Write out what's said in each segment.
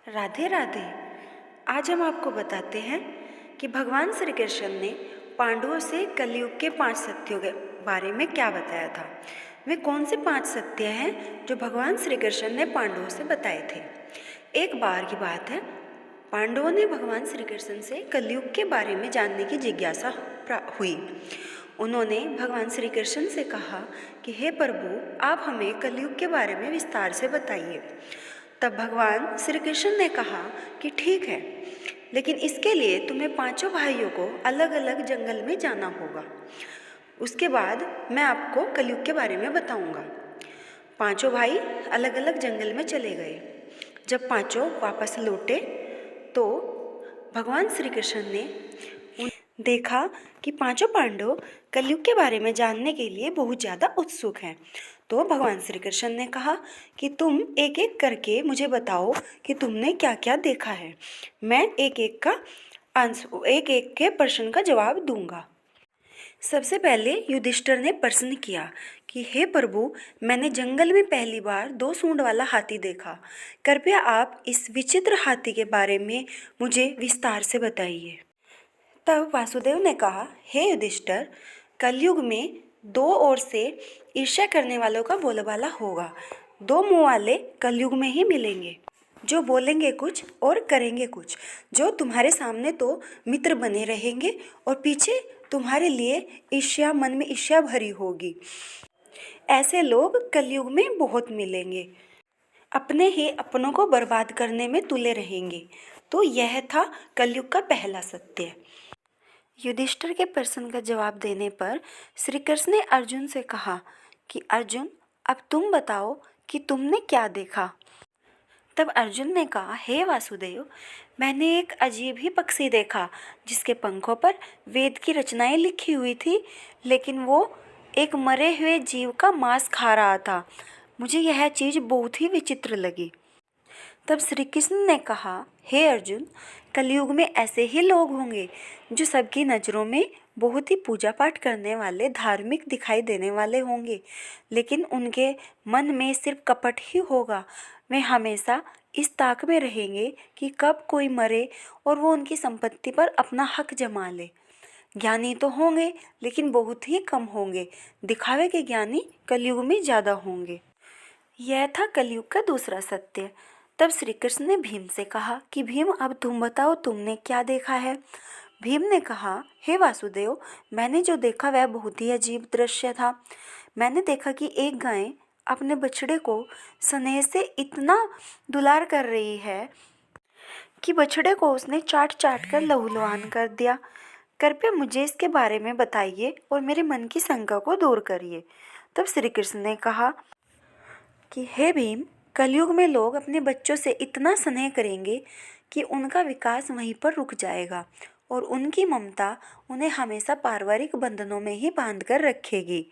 राधे राधे। आज हम आपको बताते हैं कि भगवान श्री कृष्ण ने पांडवों से कलयुग के 5 सत्यों के बारे में क्या बताया था। वे कौन से 5 सत्य हैं जो भगवान श्री कृष्ण ने पांडवों से बताए थे। एक बार की बात है, पांडवों ने भगवान श्री कृष्ण से कलयुग के बारे में जानने की जिज्ञासा हुई। उन्होंने भगवान श्री कृष्ण से कहा कि हे प्रभु, आप हमें कलयुग के बारे में विस्तार से बताइए। तब भगवान श्री कृष्ण ने कहा कि ठीक है, लेकिन इसके लिए तुम्हें 5 भाइयों को अलग अलग जंगल में जाना होगा। उसके बाद मैं आपको कलयुग के बारे में बताऊंगा। 5 भाई अलग अलग जंगल में चले गए। जब 5 वापस लौटे तो भगवान श्री कृष्ण ने देखा कि 5 पांडव कलयुग के बारे में जानने के लिए बहुत ज़्यादा उत्सुक हैं। तो भगवान श्री कृष्ण ने कहा कि तुम एक एक करके मुझे बताओ कि तुमने क्या क्या देखा है। मैं एक एक के प्रश्न का जवाब दूंगा। सबसे पहले युधिष्ठिर ने प्रश्न किया कि हे प्रभु, मैंने जंगल में पहली बार 2 सूंड वाला हाथी देखा। कृपया आप इस विचित्र हाथी के बारे में मुझे विस्तार से बताइए। तब वासुदेव ने कहा, हे युधिष्ठिर, कलयुग में 2 ओर से ईर्ष्या करने वालों का बोलबाला होगा। 2 मुंह वाले कलयुग में ही मिलेंगे, जो बोलेंगे कुछ और करेंगे कुछ, जो तुम्हारे सामने तो मित्र बने रहेंगे और पीछे तुम्हारे लिए मन में ईर्ष्या भरी होगी। ऐसे लोग कलयुग में बहुत मिलेंगे, अपने ही अपनों को बर्बाद करने में तुले रहेंगे। तो यह था कलयुग का पहला सत्य। युधिष्ठिर के प्रश्न का जवाब देने पर श्री कृष्ण ने अर्जुन से कहा कि अर्जुन, अब तुम बताओ कि तुमने क्या देखा। तब अर्जुन ने कहा, हे वासुदेव, मैंने एक अजीब ही पक्षी देखा जिसके पंखों पर वेद की रचनाएं लिखी हुई थी, लेकिन वो एक मरे हुए जीव का मांस खा रहा था। मुझे यह चीज़ बहुत ही विचित्र लगी। तब श्री कृष्ण ने कहा, हे अर्जुन, कलयुग में ऐसे ही लोग होंगे जो सबकी नज़रों में बहुत ही पूजा पाठ करने वाले, धार्मिक दिखाई देने वाले होंगे, लेकिन उनके मन में सिर्फ कपट ही होगा। वे हमेशा इस ताक में रहेंगे कि कब कोई मरे और वो उनकी संपत्ति पर अपना हक जमा ले। ज्ञानी तो होंगे, लेकिन बहुत ही कम होंगे। दिखावे के ज्ञानी कलयुग में ज़्यादा होंगे। यह था कलयुग का दूसरा सत्य। तब श्री कृष्ण ने भीम से कहा कि भीम, अब तुम बताओ तुमने क्या देखा है। भीम ने कहा, हे वासुदेव, मैंने जो देखा वह बहुत ही अजीब दृश्य था। मैंने देखा कि एक गाय अपने बछड़े को स्नेह से इतना दुलार कर रही है कि बछड़े को उसने चाट चाट कर लहूलुहान कर दिया। कृपया मुझे इसके बारे में बताइए और मेरे मन की शंका को दूर करिए। तब श्री कृष्ण ने कहा कि हे भीम, कलयुग में लोग अपने बच्चों से इतना स्नेह करेंगे कि उनका विकास वहीं पर रुक जाएगा और उनकी ममता उन्हें हमेशा पारिवारिक बंधनों में ही बांध कर रखेगी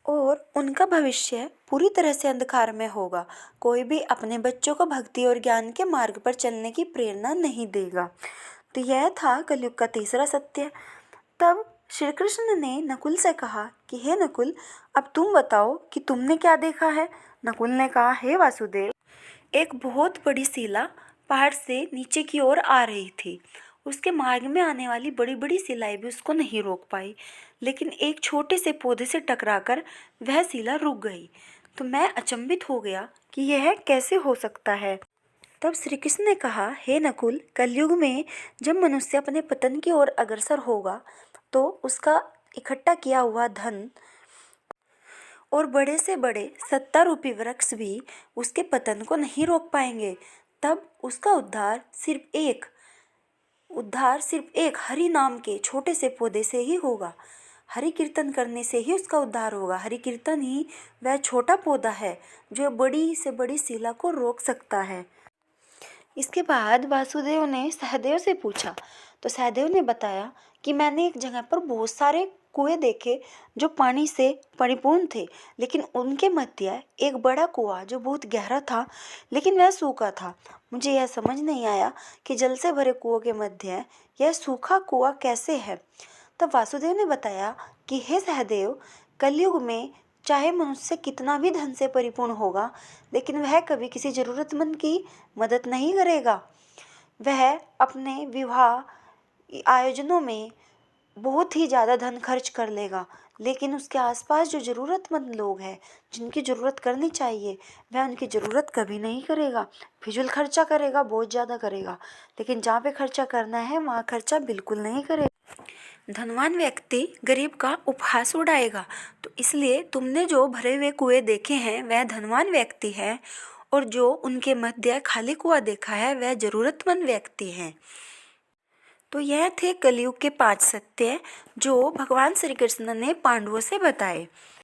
और उनका भविष्य पूरी तरह से अंधकार में होगा। कोई भी अपने बच्चों को भक्ति और ज्ञान के मार्ग पर चलने की प्रेरणा नहीं देगा। तो यह था कलयुग का तीसरा सत्य। तब श्री कृष्ण ने नकुल से कहा कि हे नकुल, अब तुम बताओ कि तुमने क्या देखा है। नकुल ने कहा, हे वासुदेव, एक बहुत बड़ी शिला पहाड़ से नीचे की ओर आ रही थी। उसके मार्ग में आने वाली बड़ी बड़ी शिलाएं भी उसको नहीं रोक पाई, लेकिन एक छोटे से पौधे से टकराकर वह शिला रुक गई। तो मैं अचंभित हो गया कि यह कैसे हो सकता है। तब श्री कृष्ण ने कहा, हे नकुल, कलयुग में जब मनुष्य अपने पतन की ओर अग्रसर होगा तो उसका इकट्ठा किया हुआ धन और बड़े से बड़े सत्ता रूपी वृक्ष भी उसके पतन को नहीं रोक पाएंगे। तब उसका उद्धार सिर्फ एक हरि नाम के छोटे से पौधे से ही होगा। हरि कीर्तन करने से ही उसका उद्धार होगा। हरि कीर्तन ही वह छोटा पौधा है जो बड़ी से बड़ी शिला को रोक सकता है। इसके बाद वासुदेव ने सहदेव से पूछा, तो सहदेव ने बताया कि मैंने एक जगह पर बहुत सारे कुएं देखे जो पानी से परिपूर्ण थे, लेकिन उनके मध्य एक बड़ा कुआं जो बहुत गहरा था, लेकिन वह सूखा था। मुझे यह समझ नहीं आया कि जल से भरे कुओं के मध्य यह सूखा कुआं कैसे है। तब वासुदेव ने बताया कि हे सहदेव, कलयुग में चाहे मनुष्य कितना भी धन से परिपूर्ण होगा, लेकिन वह कभी किसी जरूरतमंद की मदद नहीं करेगा। वह अपने विवाह आयोजनों में बहुत ही ज़्यादा धन खर्च कर लेगा, लेकिन उसके आसपास जो ज़रूरतमंद लोग हैं, जिनकी ज़रूरत करनी चाहिए, वह उनकी ज़रूरत कभी नहीं करेगा। फिजूल खर्चा करेगा, बहुत ज़्यादा करेगा, लेकिन जहाँ पे खर्चा करना है वहाँ खर्चा बिल्कुल नहीं करेगा। धनवान व्यक्ति गरीब का उपहास उड़ाएगा। तो इसलिए तुमने जो भरे हुए कुएं देखे हैं वह धनवान व्यक्ति है, और जो उनके मध्य खाली कुआं देखा है वह ज़रूरतमंद व्यक्ति हैं। तो यह थे कलयुग के 5 सत्य जो भगवान श्री कृष्ण ने पांडवों से बताए।